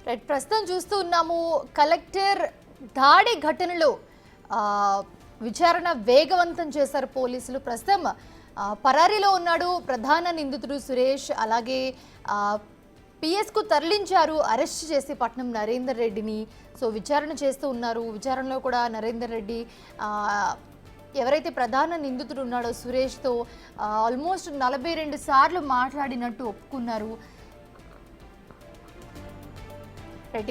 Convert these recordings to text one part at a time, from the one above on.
Right, ప్రస్తుతం చూస్తూ ఉన్నాము కలెక్టర్ దాడి ఘటనలో విచారణ వేగవంతం చేశారు పోలీసులు. ప్రస్తుతం పరారీలో ఉన్నాడు ప్రధాన నిందితుడు సురేష్. అలాగే పిఎస్కు తరలించారు, అరెస్ట్ చేసి పట్నం నరేందర్ రెడ్డిని. సో విచారణ చేస్తూ ఉన్నారు. విచారణలో కూడా నరేందర్ రెడ్డి ఎవరైతే ప్రధాన నిందితుడు ఉన్నాడో సురేష్తో ఆల్మోస్ట్ 42 సార్లు మాట్లాడినట్టు ఒప్పుకున్నారు.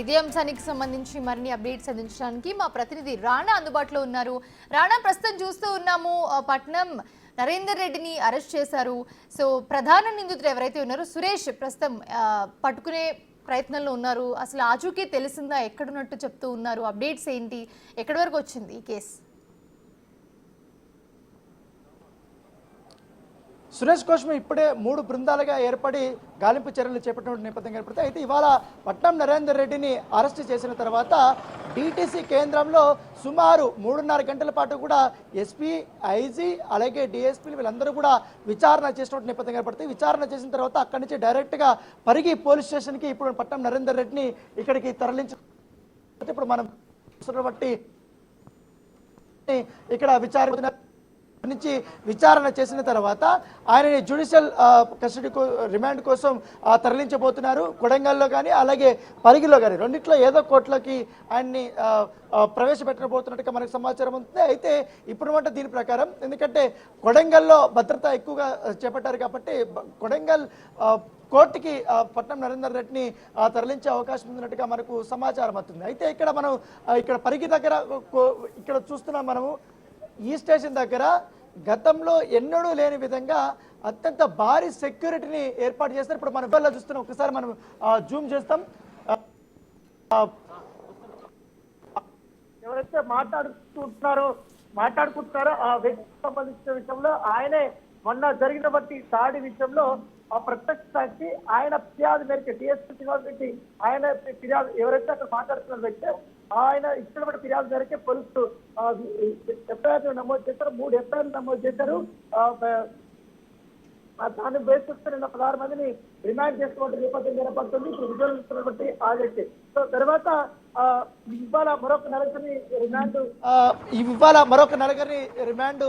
ఇదే అంశానికి సంబంధించి మరిన్ని అప్డేట్స్ అందించడానికి మా ప్రతినిధి రాణా అందుబాటులో ఉన్నారు. రాణా, ప్రస్తుతం చూస్తూ ఉన్నాము పట్నం నరేందర్ రెడ్డిని అరెస్ట్ చేశారు. సో ప్రధాన నిందితుడు ఎవరైతే ఉన్నారో సురేష్ ప్రస్తుతం పట్టుకునే ప్రయత్నంలో ఉన్నారు. అసలు ఆచూకీ తెలిసిందా, ఎక్కడున్నట్టు చెప్తూ ఉన్నారు? అప్డేట్స్ ఏంటి, ఎక్కడి వరకు వచ్చింది ఈ కేసు? సురేష్ కోసం ఇప్పుడే 3 బృందాలుగా ఏర్పడి గాలింపు చర్యలు చేపట్టిన నేపథ్యం ఏర్పడతాయి. అయితే ఇవాళ పట్నం నరేందర్ రెడ్డిని అరెస్ట్ చేసిన తర్వాత డిటిసి కేంద్రంలో సుమారు 3.5 గంటల పాటు కూడా ఎస్పీ, ఐజీ అలాగే డిఎస్పీలు వీళ్ళందరూ కూడా విచారణ చేసినటువంటి నేపథ్యం ఏర్పడతాయి. విచారణ చేసిన తర్వాత అక్కడి నుంచి డైరెక్ట్గా పరిగి పోలీస్ స్టేషన్కి ఇప్పుడు పట్నం నరేందర్ రెడ్డిని ఇక్కడికి తరలించి ఇప్పుడు మనం బట్టి ఇక్కడ నుంచి విచారణ చేసిన తర్వాత ఆయనని జ్యుడిషియల్ కస్టడీ రిమాండ్ కోసం తరలించబోతున్నారు. కొడంగల్లో కానీ అలాగే పరిగిలో కానీ రెండిట్లో ఏదో కోర్టులోకి ఆయన్ని ప్రవేశపెట్టబోతున్నట్టుగా మనకు సమాచారం ఉంది. అయితే ఇప్పుడు దీని ప్రకారం ఎందుకంటే కొడంగల్లో భద్రత ఎక్కువగా చేపట్టారు కాబట్టి కొడంగల్ కోర్టుకి పట్నం నరేందర్ రెడ్డిని తరలించే అవకాశం ఉన్నట్టుగా మనకు సమాచారం అవుతుంది. అయితే ఇక్కడ మనం ఇక్కడ పరిగి దగ్గర ఇక్కడ చూస్తున్నాం మనము ఈ స్టేషన్ దగ్గర గతంలో ఎన్నడూ లేని విధంగా అత్యంత భారీ సెక్యూరిటీని ఏర్పాటు చేస్తారు. ఇప్పుడు మనం ఇవాళ చూస్తున్నాం, ఒకసారి మనం జూమ్ చేస్తాం. ఎవరైతే మాట్లాడుకుంటున్నారో ఆ వ్యక్తికి సంబంధించిన విషయంలో ఆయనే మొన్న జరిగిన బట్టి దాడి విషయంలో ఆ ప్రత్యక్ష సాక్షి ఆయన ఫిర్యాదు మేరకు డిఎస్పీ ఫిర్యాదు పెట్టి ఆయన ఫిర్యాదు ఎవరైతే అక్కడ మాట్లాడుతున్న వ్యక్తి ఆయన ఇచ్చినటువంటి ఫిర్యాదు మేరకే పోలీసులు ఎఫ్ఐఆర్ నమోదు చేశారు. 3 ఎఫ్ఐఆర్ నమోదు చేశారు. దాన్ని బేస్ చేసుకుని 16 మందిని రిమాండ్ చేసుకోవడం నేపథ్యం ఏర్పడుతుంది. ఇప్పుడు విజువల్ ఇస్తున్నటువంటి ఆ వ్యక్తి. సో తర్వాత ఇవాళ మరొక నలుగురిని రిమాండ్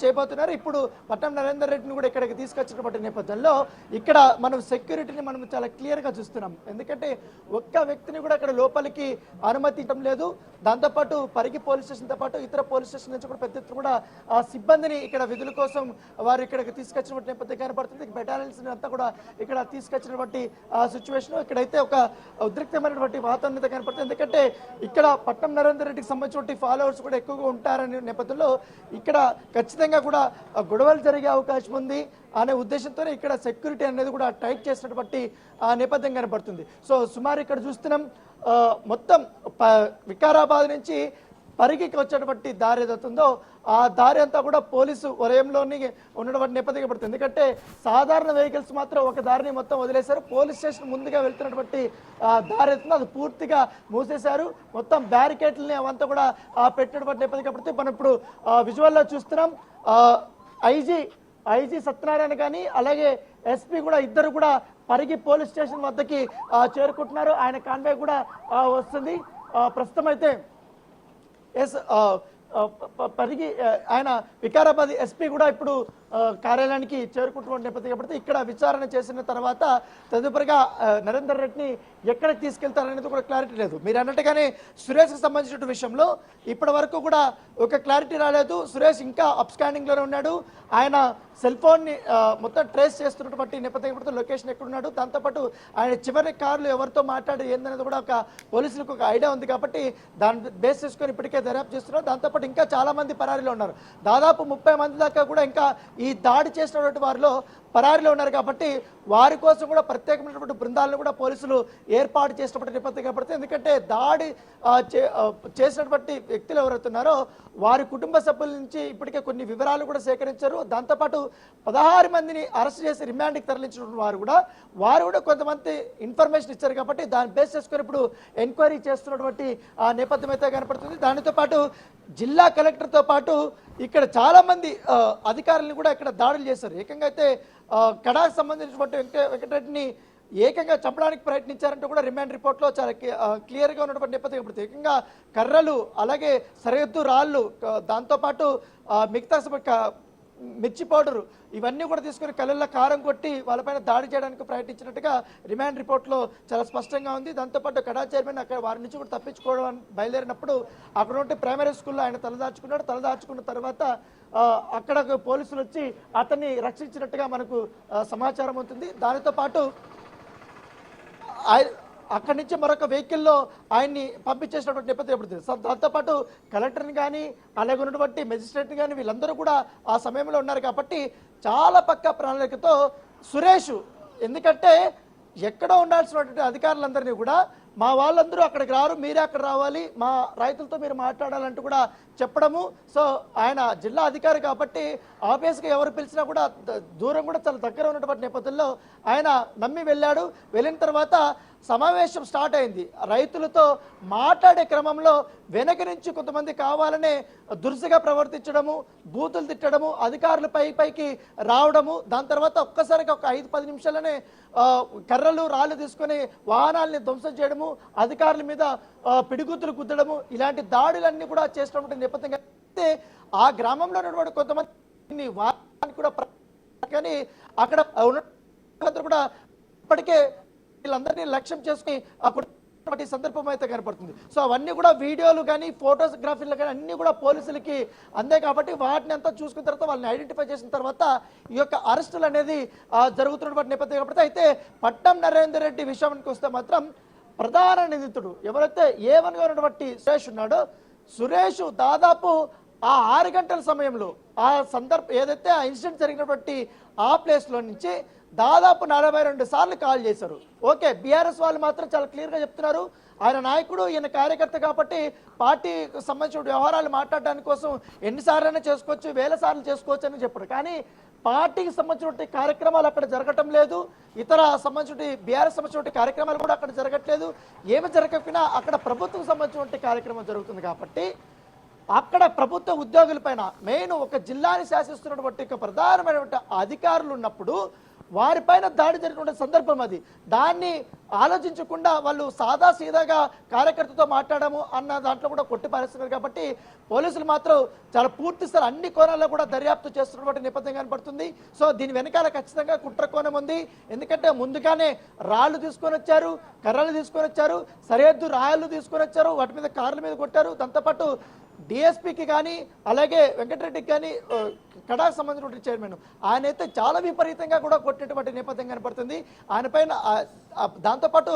చేయబోతున్నారు. ఇప్పుడు పట్నం నరేందర్ రెడ్డిని కూడా ఇక్కడికి తీసుకొచ్చినటువంటి నేపథ్యంలో ఇక్కడ మనం సెక్యూరిటీని మనం చాలా క్లియర్ గా చూస్తున్నాం. ఎందుకంటే ఒక్క వ్యక్తిని కూడా ఇక్కడ లోపలికి అనుమతి ఇవ్వడం లేదు. దాంతోపాటు పరిగి పోలీస్ స్టేషన్తో పాటు ఇతర పోలీస్ స్టేషన్ నుంచి కూడా పెద్ద ఎత్తున కూడా సిబ్బందిని ఇక్కడ విధుల కోసం వారు ఇక్కడికి తీసుకొచ్చినటువంటి నేపథ్యం కనబడుతుంది. బెటాలియన్స్ అంతా కూడా ఇక్కడ తీసుకొచ్చినటువంటి సిచ్యువేషన్ ఇక్కడైతే ఒక ఉద్రిక్తమైనటువంటి వాతావరణం కనపడుతుంది. ఎందుకంటే ఇక్కడ పట్నం నరేందర్ రెడ్డికి సంబంధించిన ఫాలోవర్స్ కూడా ఎక్కువగా ఉంటారనే నేపథ్యంలో ఇక్కడ ఖచ్చితంగా కూడా గొడవలు జరిగే అవకాశం ఉంది అనే ఉద్దేశంతోనే ఇక్కడ సెక్యూరిటీ అనేది కూడా టైట్ చేసినటువంటి నేపథ్యం కనపడుతుంది. సో సుమారు ఇక్కడ చూస్తున్నాం మొత్తం వికారాబాద్ నుంచి పరిగికి వచ్చేటువంటి దారి ఏదవుతుందో ఆ దారి అంతా కూడా పోలీసు వలయంలోని ఉన్నటువంటి నేపథ్యం పడుతుంది. ఎందుకంటే సాధారణ వెహికల్స్ మాత్రం ఒక దారిని మొత్తం వదిలేశారు. పోలీస్ స్టేషన్ ముందుగా వెళ్తున్నటువంటి దారి అవుతుందో అది పూర్తిగా మూసేశారు. మొత్తం బ్యారికేడ్లని అవంతా కూడా పెట్టినటువంటి నేపథ్యం పడుతుంది. మనం ఇప్పుడు విజువల్లో చూస్తున్నాం. ఐజీ సత్యనారాయణ కానీ అలాగే ఎస్పీ కూడా ఇద్దరు కూడా పరిగి పోలీస్ స్టేషన్ వద్దకి చేరుకుంటున్నారు. ఆయన కాన్వాయ్ కూడా వస్తుంది. ప్రస్తుతం అయితే పరిగి ఆయన వికారాబాద్ ఎస్పీ కూడా ఇప్పుడు కార్యాలయానికి చేరుకుంటున్న నేపథ్యం పడితే ఇక్కడ విచారణ చేసిన తర్వాత తదుపరిగా నరేందర్ రెడ్డిని ఎక్కడికి తీసుకెళ్తారనేది కూడా క్లారిటీ లేదు. మీరు అన్నట్టుగానే సురేష్కి సంబంధించిన విషయంలో ఇప్పటి వరకు కూడా ఒక క్లారిటీ రాలేదు. సురేష్ ఇంకా అప్స్కాండింగ్లోనే ఉన్నాడు. ఆయన సెల్ ఫోన్ని మొత్తం ట్రేస్ చేస్తున్నటువంటి నేపథ్యం పడితే లొకేషన్ ఎక్కడున్నాడు, దాంతోపాటు ఆయన చివరి కార్లు ఎవరితో మాట్లాడి ఏందనేది కూడా ఒక పోలీసులకు ఒక ఐడియా ఉంది కాబట్టి దాన్ని బేస్ చేసుకొని ఇప్పటికే దర్యాప్తు చేస్తున్నారు. దాంతోపాటు ఇంకా చాలా మంది పరారీలో ఉన్నారు. దాదాపు 30 మంది దాకా కూడా ఇంకా ఈ దాడి చేసినటువంటి వారిలో పరారీలో ఉన్నారు కాబట్టి వారి కోసం కూడా ప్రత్యేకమైనటువంటి బృందాలను కూడా పోలీసులు ఏర్పాటు చేసినటువంటి నేపథ్యం కనపడుతుంది. ఎందుకంటే దాడి చేసినటువంటి వ్యక్తులు ఎవరైతున్నారో వారి కుటుంబ సభ్యుల నుంచి ఇప్పటికే కొన్ని వివరాలు కూడా సేకరించారు. దాంతోపాటు 16 మందిని అరెస్ట్ చేసి రిమాండ్కి తరలించిన వారు కూడా కొంతమంది ఇన్ఫర్మేషన్ ఇచ్చారు కాబట్టి దాన్ని బేస్ చేసుకుని ఇప్పుడు ఎంక్వైరీ చేస్తున్నటువంటి నేపథ్యం అయితే కనపడుతుంది. దానితో పాటు జిల్లా కలెక్టర్తో పాటు ఇక్కడ చాలా మంది అధికారులను కూడా ఇక్కడ దాడులు చేశారు. ఏకంగా అయితే కడాకు సంబంధించినటువంటి వెంకటరెడ్డిని ఏకంగా చంపడానికి ప్రయత్నించారంటూ కూడా రిమాండ్ రిపోర్ట్లో చాలా క్లియర్గా ఉన్నటువంటి నేపథ్యం కనపడుతుంది. ఏకంగా కర్రలు, అలాగే సరిహద్దు రాళ్ళు, దాంతోపాటు మిగతా మిర్చి పౌడరు ఇవన్నీ కూడా తీసుకుని కళ్ళల్లో కారం కొట్టి వాళ్ళపైన దాడి చేయడానికి ప్రయత్నించినట్టుగా రిమాండ్ రిపోర్ట్లో చాలా స్పష్టంగా ఉంది. దాంతోపాటు కడా చైర్మన్ అక్కడ వారి నుంచి కూడా తప్పించుకోవడం బయలుదేరినప్పుడు అక్కడ ఉంటే ప్రైమరీ స్కూల్లో ఆయన తలదాచుకున్నాడు. తలదాచుకున్న తర్వాత అక్కడ పోలీసులు వచ్చి అతన్ని రక్షించినట్టుగా మనకు సమాచారం అవుతుంది. దానితో పాటు అక్కడి నుంచి మరొక వెహికల్లో ఆయన్ని పంపించేసినటువంటి నేపథ్యం పడుతుంది. దాంతోపాటు కలెక్టర్ని కానీ అలాగే ఉన్నటువంటి మెజిస్ట్రేట్ని కానీ వీళ్ళందరూ కూడా ఆ సమయంలో ఉన్నారు కాబట్టి చాలా పక్కా ప్రణాళికతో సురేష్, ఎందుకంటే ఎక్కడో ఉండాల్సినటువంటి అధికారులందరినీ కూడా మా వాళ్ళందరూ అక్కడికి రారు, మీరే అక్కడ రావాలి, మా రైతులతో మీరు మాట్లాడాలంటూ కూడా చెప్పడము. సో ఆయన జిల్లా అధికారి కాబట్టి ఆబ్వియస్గా ఎవరు పిలిచినా కూడా దూరం కూడా చాలా దగ్గర ఉన్నటువంటి నేపథ్యంలో ఆయన నమ్మి వెళ్ళాడు. వెళ్ళిన తర్వాత సమావేశం స్టార్ట్ అయింది. రైతులతో మాట్లాడే క్రమంలో వెనక నుంచి కొంతమంది కావాలనే దురుసుగా ప్రవర్తించడము, బూతులు తిట్టడము, అధికారులు పైకి రావడము, దాని తర్వాత ఒక్కసారిగా ఒక 5-10 నిమిషాలనే కర్రలు రాళ్ళు తీసుకొని వాహనాలని ధ్వంసం చేయడము, అధికారుల మీద పిడిగుద్దులు గుద్దడము, ఇలాంటి దాడులన్నీ కూడా చేసినటువంటి నేపథ్యంగా అయితే ఆ గ్రామంలో ఉన్నటువంటి కొంతమంది వాహనాన్ని కూడా కానీ అక్కడ ఉన్న కూడా ఇప్పటికే వీళ్ళందరినీ లక్ష్యం చేసుకుని అప్పుడు సందర్భం అయితే కనపడుతుంది. సో అవన్నీ కూడా వీడియోలు కానీ ఫోటోగ్రఫీలు కానీ అన్ని కూడా పోలీసులకి అందే కాబట్టి వాటిని అంతా చూసుకున్న తర్వాత వాళ్ళని ఐడెంటిఫై చేసిన తర్వాత ఈ యొక్క అరెస్టులు అనేది జరుగుతున్నటువంటి నేపథ్యం కాబట్టి అయితే పట్నం నరేందర్ రెడ్డి విషయానికి వస్తే మాత్రం ప్రధాన నిందితుడు ఎవరైతే A1 గా ఉన్నటువంటి సురేష్ ఉన్నాడో, సురేష్ దాదాపు ఆ 6 గంటల సమయంలో ఆ ఏదైతే ఆ ఇన్సిడెంట్ జరిగినటువంటి ఆ ప్లేస్లో నుంచి దాదాపు 42 సార్లు కాల్ చేశారు. ఓకే, బీఆర్ఎస్ వాళ్ళు మాత్రం చాలా క్లియర్గా చెప్తున్నారు, ఆయన నాయకుడు ఈయన కార్యకర్త కాబట్టి పార్టీకి సంబంధించిన వ్యవహారాలు మాట్లాడడానికి కోసం ఎన్నిసార్లైనా చేసుకోవచ్చు, 1000 సార్లు చేసుకోవచ్చు అని చెప్పారు. కానీ పార్టీకి సంబంధించిన కార్యక్రమాలు అక్కడ జరగటం లేదు, ఇతర సంబంధించిన బీఆర్ఎస్ సంబంధించిన కార్యక్రమాలు కూడా అక్కడ జరగట్లేదు. ఏమి జరగకపోయినా అక్కడ ప్రభుత్వం సంబంధించిన కార్యక్రమం జరుగుతుంది కాబట్టి అక్కడ ప్రభుత్వ ఉద్యోగులపైన మెయిన్ ఒక జిల్లాని శాసిస్తున్నటువంటి ప్రధానమైనటువంటి అధికారులు ఉన్నప్పుడు వారిపైన దాడి జరిగిన సందర్భం అది. దాన్ని ఆలోచించకుండా వాళ్ళు సాదా సీదాగా కార్యకర్తతో మాట్లాడము అన్న దాంట్లో కూడా కొట్టిపారేస్తున్నారు కాబట్టి పోలీసులు మాత్రం చాలా పూర్తి స్థాయి అన్ని కోణాల్లో కూడా దర్యాప్తు చేస్తున్నటువంటి నేపథ్యం కనపడుతుంది. సో దీని వెనకాల ఖచ్చితంగా కుట్ర కోణం ఉంది. ఎందుకంటే ముందుగానే రాళ్ళు తీసుకొని వచ్చారు, కర్రలు తీసుకొని వచ్చారు, సరిహద్దు రాళ్ళు తీసుకొని వచ్చారు, వాటి మీద కార్ల మీద కొట్టారు. దాంతోపాటు డిఎస్పీకి కానీ అలాగే వెంకటరెడ్డికి కానీ కడాకు సంబంధించినటువంటి చైర్మన్ ఆయన అయితే చాలా విపరీతంగా కూడా కొట్టినటువంటి నేపథ్యం కనపడుతుంది. ఆయన పైన దాంతోపాటు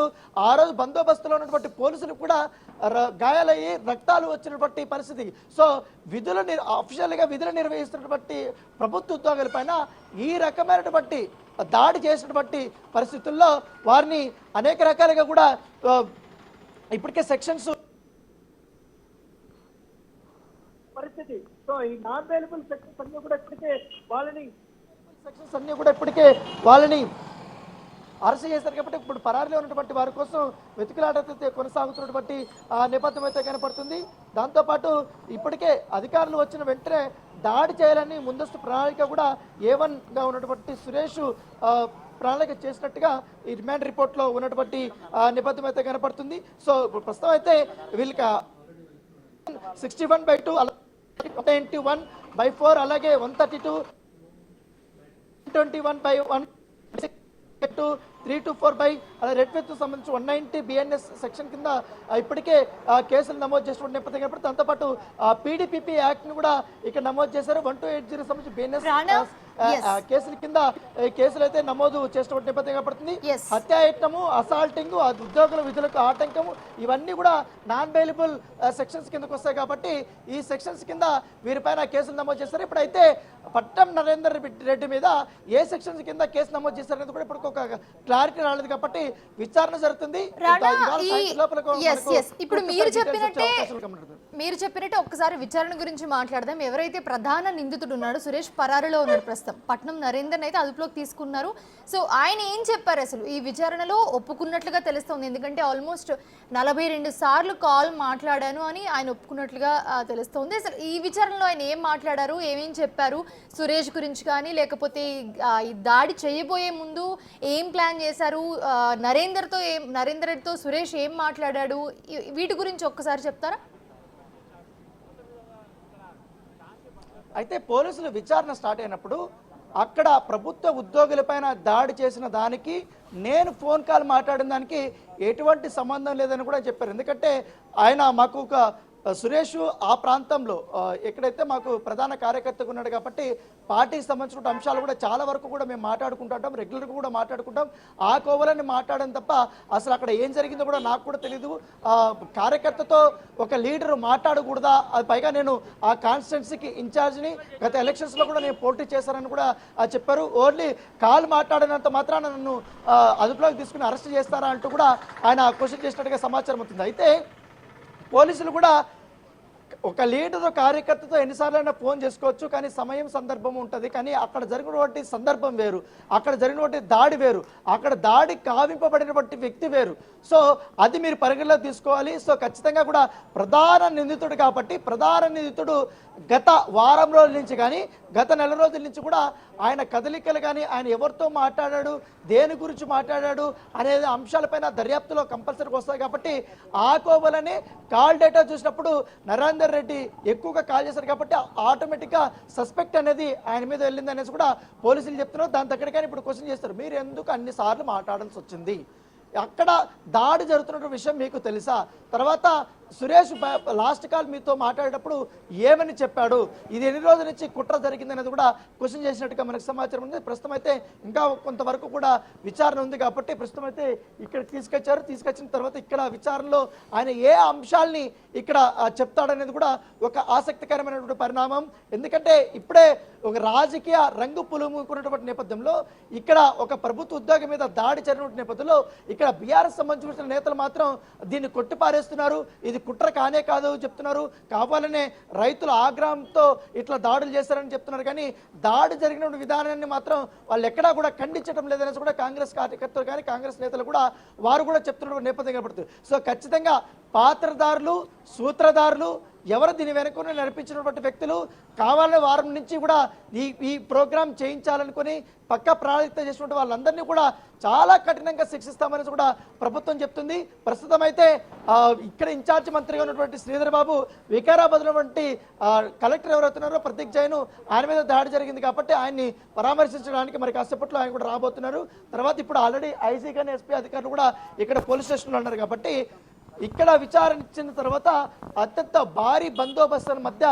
ఆ రోజు బందోబస్తులో ఉన్నటువంటి పోలీసులు కూడా గాయాలయ్యి రక్తాలు వచ్చినటువంటి పరిస్థితి. సో అఫీషియల్గా విధులు నిర్వహిస్తున్నటువంటి ప్రభుత్వ ఉద్యోగుల పైన ఈ రకమైనటువంటి దాడి చేసినటువంటి పరిస్థితుల్లో వారిని అనేక రకాలుగా కూడా ఇప్పటికే సెక్షన్స్ పరిస్థితి. సో ఈ నాన్ అవైలబుల్ సెక్షన్స్ అన్ని కూడా ఇప్పటికే వాళ్ళని అరెస్ట్ చేశారు కాబట్టి ఇప్పుడు పరారీలో ఉన్నటువంటి వారి కోసం వెతుకులాట కొనసాగుతున్నటువంటి నేపథ్యం అయితే కనపడుతుంది. దాంతోపాటు ఇప్పటికే అధికారులు వచ్చిన వెంటనే దాడి చేయాలని ముందస్తు ప్రణాళిక కూడా A1 గా ఉన్నటువంటి సురేష్ ప్రణాళిక చేసినట్టుగా ఈ రిమాండ్ రిపోర్ట్లో ఉన్నటువంటి నేపథ్యం అయితే కనపడుతుంది. సో ప్రస్తుతం అయితే వీళ్ళకి 61/2 191/4 అలాగే 132 21/1 324 అలా రెడ్ విత్ సంబంధించి 190 BNS సెక్షన్ కింద ఇప్పటికే కేసులు నమోదు చేసిన నేపథ్యం కాబట్టి దాంతోపాటు PDPP యాక్ట్ ని కూడా ఇక్కడ నమోదు చేశారు. 1280 సంబంధించి BNS కేసుల కింద కేసులు అయితే నమోదు చేసిన నేపథ్యం కనపడుతుంది. హత్యాయత్నము, అసాల్టింగ్, ఉద్యోగుల విధులకు ఆటంకము ఇవన్నీ కూడా నాన్ బెయిలబుల్ సెక్షన్స్ కిందకు వస్తాయి కాబట్టి ఈ సెక్షన్స్ కింద వీరిపైన కేసులు నమోదు చేస్తారు. ఇప్పుడైతే పట్నం నరేందర్ రెడ్డి మీద ఏ సెక్షన్స్ కింద కేసు నమోదు చేశారనేది కూడా ఇప్పుడు ఒక క్లారిటీ రాలేదు కాబట్టి విచారణ జరుగుతుంది. ఇప్పుడు మీరు చెప్పినట్టే ఒక్కసారి విచారణ గురించి మాట్లాడదాం. ఎవరైతే ప్రధాన నిందితుడు ఉన్నాడో సురేష్ పరారీలో ఉన్నాడు ప్రస్తుతం. ప్రస్తుతం పట్నం నరేందర్ని అయితే అదుపులోకి తీసుకున్నారు. సో ఆయన ఏం చెప్పారు అసలు ఈ విచారణలో? ఒప్పుకున్నట్లుగా తెలుస్తోంది, ఎందుకంటే ఆల్మోస్ట్ 42 సార్లు కాల్ మాట్లాడాను అని ఆయన ఒప్పుకున్నట్లుగా తెలుస్తోంది. అసలు ఈ విచారణలో ఆయన ఏం మాట్లాడారు, ఏమేం చెప్పారు? సురేష్ గురించి కానీ, లేకపోతే ఈ దాడి చేయబోయే ముందు ఏం ప్లాన్ చేశారు, నరేందర్తో సురేష్ ఏం మాట్లాడాడు, వీటి గురించి ఒక్కసారి చెప్తారా? అయితే పోలీసులు విచారణ స్టార్ట్ అయినప్పుడు అక్కడ ప్రభుత్వ ఉద్యోగులపైన దాడి చేసిన దానికి నేను ఫోన్ కాల్ మాట్లాడిన దానికి ఎటువంటి సంబంధం లేదని కూడా చెప్పారు. ఎందుకంటే ఆయన మాకు ఒక సురేష్ ఆ ప్రాంతంలో ఎక్కడైతే మాకు ప్రధాన కార్యకర్తగా ఉన్నాడు కాబట్టి పార్టీకి సంబంధించిన అంశాలు కూడా చాలా వరకు కూడా మేము మాట్లాడుకుంటాం, రెగ్యులర్గా కూడా మాట్లాడుకుంటాం. ఆ కోవలని మాట్లాడడం తప్ప అసలు అక్కడ ఏం జరిగిందో కూడా నాకు కూడా తెలియదు. కార్యకర్తతో ఒక లీడరు మాట్లాడకూడదా, అది పైగా నేను ఆ కాన్స్టిట్యున్సీకి ఇన్ఛార్జ్ని, గత ఎలక్షన్స్లో కూడా నేను పోటీ చేశానని కూడా చెప్పారు. ఓన్లీ కాల్ మాట్లాడినంత మాత్రాన నన్ను అదుపులోకి తీసుకుని అరెస్ట్ చేస్తారా అంటూ కూడా ఆయన క్వశ్చన్ చేసినట్టుగా సమాచారం అవుతుంది. అయితే పోలీసులు కూడా ఒక లీడర్ కార్యకర్తతో ఎన్నిసార్లైనా ఫోన్ చేసుకోవచ్చు, కానీ సమయం సందర్భం ఉంటుంది. కానీ అక్కడ జరిగినటువంటి సందర్భం వేరు, అక్కడ జరిగినటువంటి దాడి వేరు, అక్కడ దాడి కావింపబడినటువంటి వ్యక్తి వేరు. సో అది మీరు పరిగణలోకి తీసుకోవాలి. సో ఖచ్చితంగా కూడా ప్రధాన నిందితుడు కాబట్టి ప్రధాన నిందితుడు గత వారం రోజుల నుంచి కానీ గత నెల రోజుల నుంచి కూడా ఆయన కదలికలు కానీ ఆయన ఎవరితో మాట్లాడాడు, దేని గురించి మాట్లాడాడు అనే అంశాలపైన దర్యాప్తులో కంపల్సరీగా వస్తాయి. కాబట్టి ఆ కోవలని కాల్ డేటా చూసినప్పుడు నరేందర్ రెడ్డి ఎక్కువగా కాల్ చేశారు కాబట్టి ఆటోమేటిక్గా సస్పెక్ట్ అనేది ఆయన మీద వెళ్ళింది అనేసి కూడా పోలీసులు చెప్తున్నారు. దాని దగ్గర కానీ ఇప్పుడు క్వశ్చన్ చేస్తారు, మీరు ఎందుకు అన్నిసార్లు మాట్లాడాల్సి వచ్చింది, అక్కడ దాడి జరుగుతున్న విషయం మీకు తెలుసా, తర్వాత సురేష్ లాస్ట్ కాల్ మీతో మాట్లాడేటప్పుడు ఏమని చెప్పాడు, ఇది ఎన్ని రోజుల నుంచి కుట్ర జరిగింది అనేది కూడా క్వశ్చన్ చేసినట్టుగా మనకు సమాచారం ఉంది. ప్రస్తుతం అయితే ఇంకా కొంతవరకు కూడా విచారణ ఉంది కాబట్టి ప్రస్తుతం అయితే ఇక్కడ తీసుకొచ్చారు. తీసుకొచ్చిన తర్వాత ఇక్కడ విచారణలో ఆయన ఏ అంశాలని ఇక్కడ చెప్తాడనేది కూడా ఒక ఆసక్తికరమైనటువంటి పరిణామం. ఎందుకంటే ఇప్పుడే ఒక రాజకీయ రంగు పులుముకున్నటువంటి నేపథ్యంలో ఇక్కడ ఒక ప్రభుత్వ ఉద్యోగి మీద దాడి జరిగిన నేపథ్యంలో ఇక్కడ బీఆర్ఎస్ సంబంధించిన నేతలు మాత్రం దీన్ని కొట్టిపారేస్తున్నారు. ఇది కుట్ర కానే కాదు చెప్తున్నారు, కావాలనే రైతుల ఆగ్రహంతో ఇట్లా దాడులు చేశారని చెప్తున్నారు. కానీ దాడి జరిగిన విధానాన్ని మాత్రం వాళ్ళు ఎక్కడా కూడా ఖండించడం లేదనేసి కూడా కాంగ్రెస్ కార్యకర్తలు కానీ కాంగ్రెస్ నేతలు కూడా వారు కూడా చెప్తున్న నేపథ్యం కనబడుతుంది. సో ఖచ్చితంగా పాత్రదారులు, సూత్రధారులు, ఎవరు దీని వెనుకొని నడిపించినటువంటి వ్యక్తులు కావాలని వారం నుంచి కూడా ఈ ప్రోగ్రాం చేయించాలనుకుని పక్క ప్రణాళిక చేసినటువంటి వాళ్ళందరినీ కూడా చాలా కఠినంగా శిక్షిస్తామని కూడా ప్రభుత్వం చెప్తుంది. ప్రస్తుతం అయితే ఇక్కడ ఇన్ఛార్జ్ మంత్రిగా ఉన్నటువంటి శ్రీధర్ బాబు వికారాబాద్లో వంటి కలెక్టర్ ఎవరైతున్నారో ప్రతీక్ జైన్ ఆయన మీద దాడి జరిగింది కాబట్టి ఆయన్ని పరామర్శించడానికి మరి కాసేపట్లో ఆయన కూడా రాబోతున్నారు. తర్వాత ఇప్పుడు ఆల్రెడీ ఐసీ కానీ ఎస్పీ అధికారులు కూడా ఇక్కడ పోలీస్ స్టేషన్లో ఉన్నారు కాబట్టి ఇక్కడ విచారించిన తర్వాత అత్యంత భారీ బందోబస్తు మధ్య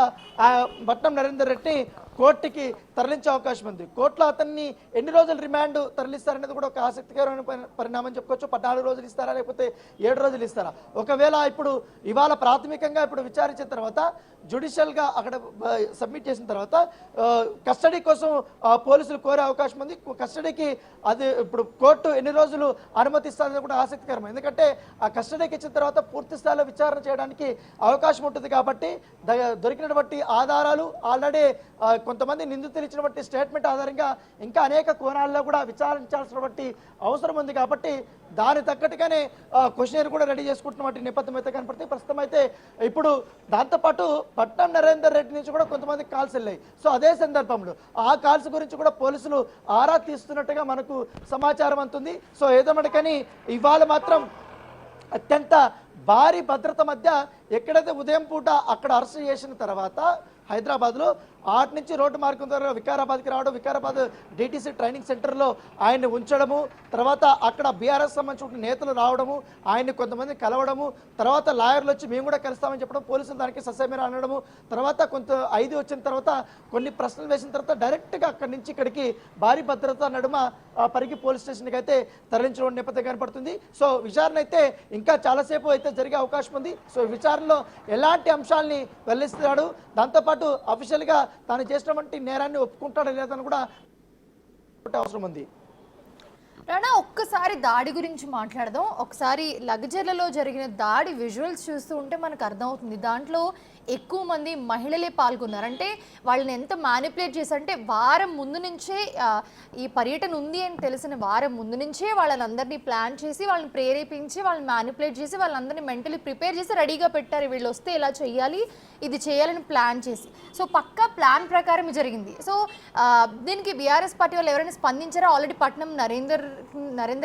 పట్నం నరేందర్ రెడ్డి కోర్టుకి తరలించే అవకాశం ఉంది. కోర్టులో అతన్ని ఎన్ని రోజులు రిమాండ్ తరలిస్తారనేది కూడా ఒక ఆసక్తికరమైన పరిణామం చెప్పుకోవచ్చు. 14 రోజులు ఇస్తారా లేకపోతే 7 రోజులు ఇస్తారా? ఒకవేళ ఇప్పుడు ఇవాళ ప్రాథమికంగా ఇప్పుడు విచారించిన తర్వాత జ్యుడిషియల్గా అక్కడ సబ్మిట్ చేసిన తర్వాత కస్టడీ కోసం పోలీసులు కోరే అవకాశం ఉంది. కస్టడీకి అది ఇప్పుడు కోర్టు ఎన్ని రోజులు అనుమతిస్తారనేది కూడా ఆసక్తికరం. ఎందుకంటే ఆ కస్టడీకి ఇచ్చిన తర్వాత పూర్తి స్థాయిలో విచారణ చేయడానికి అవకాశం ఉంటుంది కాబట్టి దొరికినటువంటి ఆధారాలు ఆల్రెడీ కొంతమంది నిందితులు ఇచ్చినటువంటి స్టేట్మెంట్ ఆధారంగా ఇంకా అనేక కోణాల్లో కూడా విచారించాల్సినటువంటి అవసరం ఉంది కాబట్టి దాని తగ్గట్టుగానే క్వశ్చనర్ కూడా రెడీ చేసుకుంటున్నటువంటి నేపథ్యం అయితే కనపడుతుంది. ప్రస్తుతం అయితే ఇప్పుడు దాంతోపాటు పట్నం నరేందర్ రెడ్డి నుంచి కూడా కొంతమంది కాల్స్ వెళ్ళాయి. సో అదే సందర్భంలో ఆ కాల్స్ గురించి కూడా పోలీసులు ఆరా తీస్తున్నట్టుగా మనకు సమాచారం అందుతుంది. సో ఏదేమనకని ఇవాళ మాత్రం అత్యంత భారీ భద్రత మధ్య ఎక్కడైతే ఉదయం పూట అక్కడ అరెస్ట్ చేసిన తర్వాత హైదరాబాద్లో ఆటి నుంచి రోడ్డు మార్గం ద్వారా వికారాబాద్కి రావడం, వికారాబాద్ డిటిసి ట్రైనింగ్ సెంటర్లో ఆయన్ని ఉంచడము, తర్వాత అక్కడ బీఆర్ఎస్ సంబంధించిన నేతలు రావడము, ఆయన్ని కొంతమంది కలవడము, తర్వాత లాయర్లు వచ్చి మేము కూడా కలుస్తామని చెప్పడం, పోలీసులు దానికి ససేమీర అనడము, తర్వాత కొంత 5 వచ్చిన తర్వాత కొన్ని ప్రశ్నలు వేసిన తర్వాత డైరెక్ట్గా అక్కడి నుంచి ఇక్కడికి భారీ భద్రత నడుమ పరిగి పోలీస్ స్టేషన్కి అయితే తరలించడం నేపథ్యం కనపడుతుంది. సో విచారణ అయితే ఇంకా చాలాసేపు అయితే జరిగే అవకాశం ఉంది. సో విచారణలో ఎలాంటి అంశాలని వెల్లడిస్తాడు, దాంతోపాటు అఫీషియల్గా తాను చేసినటువంటి నేరాన్ని ఒప్పుకుంటాడో లేదని కూడా అవసరం ఉంది. రానా ఒక్కసారి దాడి గురించి మాట్లాడదాం. ఒకసారి లగజర్లలో జరిగిన దాడి విజువల్స్ చూస్తూ ఉంటే మనకు అర్థమవుతుంది. దాంట్లో ఎక్కువ మంది మహిళలే పాల్గొన్నారు. అంటే వాళ్ళని ఎంత మ్యానిపులేట్ చేశారంటే వారం ముందు నుంచే ఈ పర్యటన ఉంది అని తెలిసిన వారం ముందు నుంచే వాళ్ళందరినీ ప్లాన్ చేసి వాళ్ళని ప్రేరేపించి వాళ్ళని మ్యానిపులేట్ చేసి వాళ్ళందరినీ మెంటలీ ప్రిపేర్ చేసి రెడీగా పెట్టారు. వీళ్ళు వస్తే ఇలా చేయాలి, ఇది చేయాలని ప్లాన్ చేసి. సో పక్కా ప్లాన్ ప్రకారం జరిగింది. సో దీనికి బీఆర్ఎస్ పార్టీ వాళ్ళు ఎవరైనా స్పందించారా? ఆల్రెడీ పట్నం నరేందర్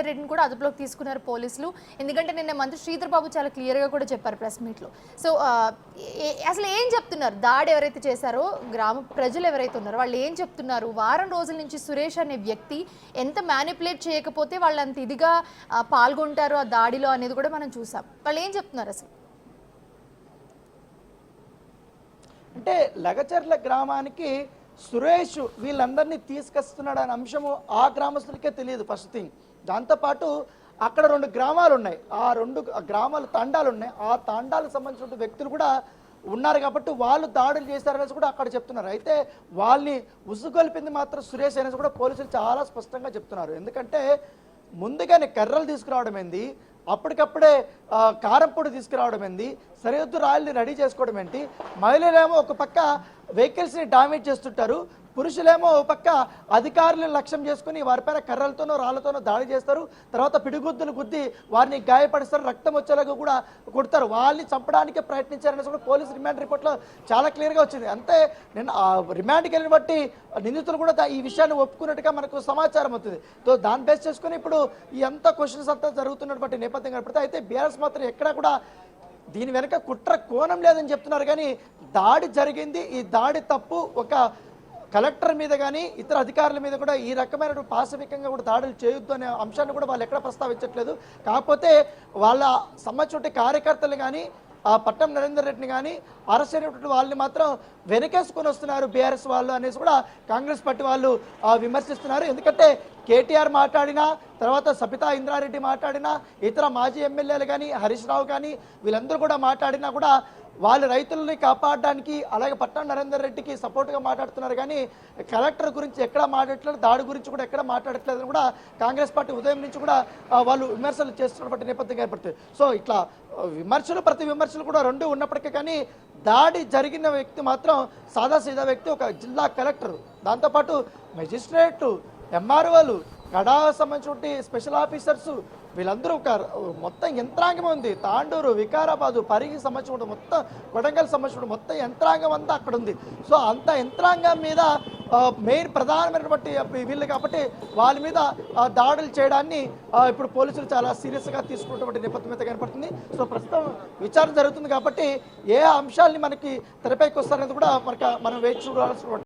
రెడ్డిని కూడా అదుపులోకి తీసుకున్నారు పోలీసులు. ఎందుకంటే నిన్న మంత్రి శ్రీధర్ బాబు చాలా క్లియర్గా కూడా చెప్పారు ప్రెస్ మీట్లో. సో అసలు ఏం చెప్తున్నారు? దాడి ఎవరైతే చేశారో గ్రామ ప్రజలు ఎవరైతే ఉన్నారో వాళ్ళు ఏం చెప్తున్నారు? వారం రోజుల నుంచి సురేష్ అనే వ్యక్తి ఎంత మ్యానిపులేట్ చేయకపోతే వాళ్ళు అంత ఇదిగా పాల్గొంటారు ఆ దాడిలో అనేది కూడా మనం చూసాం. వాళ్ళు ఏం చెప్తున్నారు అసలు? అంటే లగచర్ల గ్రామానికి సురేష్ వీళ్ళందరినీ తీసుకొస్తున్నాడు అనే అంశము ఆ గ్రామస్తులకే తెలియదు ఫస్ట్ థింగ్. దాంతోపాటు అక్కడ 2 గ్రామాలు ఉన్నాయి, ఆ 2 గ్రామాలు తాండాలు ఉన్నాయి, ఆ తాండాలకు సంబంధించిన వ్యక్తులు కూడా ఉన్నారు కాబట్టి వాళ్ళు దాడులు చేశారనేసి కూడా అక్కడ చెప్తున్నారు. అయితే వాళ్ళని ఉసుగొల్పింది మాత్రం సురేష్ అనేసి కూడా పోలీసులు చాలా స్పష్టంగా చెప్తున్నారు. ఎందుకంటే ముందుగానే కర్రలు తీసుకురావడం ఏంది, అప్పటికప్పుడే కారం పొడి తీసుకురావడం ఏంది, సరిహద్దు రాళ్ళని రెడీ చేసుకోవడం ఏంటి, మహిళలేమో ఒక పక్క వెహికల్స్ని డామేజ్ చేస్తుంటారు, పురుషులేమో ఒక పక్క అధికారులను లక్ష్యం చేసుకుని వారిపైన కర్రలతోనో రాళ్లతోనో దాడి చేస్తారు, తర్వాత పిడిగుద్దులు గుద్ది వారిని గాయపడిస్తారు, రక్తం వచ్చేలాగా కూడా కొడతారు, వాళ్ళని చంపడానికే ప్రయత్నించారనేసి కూడా పోలీసు రిమాండ్ రిపోర్ట్లో చాలా క్లియర్గా వచ్చింది. అంతే నేను రిమాండ్కి వెళ్ళిన బట్టి నిందితులు కూడా ఈ విషయాన్ని ఒప్పుకున్నట్టుగా మనకు సమాచారం అవుతుంది. సో దాన్ని బేస్ చేసుకుని ఇప్పుడు ఈ అంతా క్వశ్చన్స్ అంతా జరుగుతున్నటువంటి నేపథ్యం కనపడితే అయితే బీఆర్ఎస్ మాత్రం ఎక్కడ కూడా దీని వెనక కుట్ర కోణం లేదని చెప్తున్నారు. కానీ దాడి జరిగింది, ఈ దాడి తప్పు ఒక కలెక్టర్ మీద కానీ ఇతర అధికారుల మీద కూడా ఈ రకమైన పాశవికంగా కూడా దాడులు చేయొద్దు అనే అంశాన్ని కూడా వాళ్ళు ఎక్కడ ప్రస్తావించట్లేదు. కాకపోతే వాళ్ళ సంబంధించిన కార్యకర్తలు కానీ ఆ పట్నం నరేందర్ రెడ్డిని కానీ అరెస్ట్ అయినటువంటి వాళ్ళని మాత్రం వెనకేసుకొని వస్తున్నారు బీఆర్ఎస్ వాళ్ళు అనేసి కూడా కాంగ్రెస్ పార్టీ వాళ్ళు విమర్శిస్తున్నారు. ఎందుకంటే కేటీఆర్ మాట్లాడినా, తర్వాత సబితా ఇంద్రారెడ్డి మాట్లాడినా, ఇతర మాజీ ఎమ్మెల్యేలు కానీ హరీష్ రావు కానీ వీళ్ళందరూ కూడా మాట్లాడినా కూడా వాళ్ళు రైతులని కాపాడడానికి అలాగే పట్నం నరేందర్ రెడ్డికి సపోర్ట్గా మాట్లాడుతున్నారు. కానీ కలెక్టర్ గురించి ఎక్కడ మాట్లాడట్లేదు, దాడి గురించి కూడా ఎక్కడ మాట్లాడట్లేదని కూడా కాంగ్రెస్ పార్టీ ఉదయం నుంచి కూడా వాళ్ళు విమర్శలు చేస్తున్నటువంటి నేపథ్యం ఏర్పడుతుంది. సో ఇట్లా ప్రతి విమర్శలు కూడా 2 ఉన్నప్పటికీ కానీ దాడి జరిగిన వ్యక్తి మాత్రం సాదాసీదా వ్యక్తి, ఒక జిల్లా కలెక్టర్, దాంతోపాటు మెజిస్ట్రేట్లు, ఎంఆర్ఓలు, కడా సంబంధించిన స్పెషల్ ఆఫీసర్స్ వీళ్ళందరూ ఒక మొత్తం యంత్రాంగం ఉంది. తాండూరు, వికారాబాదు, పరిగి సంబంధించిన మొత్తం, కొడంగల్ సంబంధించిన మొత్తం యంత్రాంగం అంతా అక్కడ ఉంది. సో అంత యంత్రాంగం మీద మెయిన్ ప్రధానమైనటువంటి వీళ్ళు కాబట్టి వాళ్ళ మీద దాడులు చేయడాన్ని ఇప్పుడు పోలీసులు చాలా సీరియస్గా తీసుకున్నటువంటి నేపథ్యం అయితే కనపడుతుంది. సో ప్రస్తుతం విచారణ జరుగుతుంది కాబట్టి ఏ అంశాలని మనకి తెరపైకి వస్తారనేది కూడా మనం వేచి చూడాల్సిన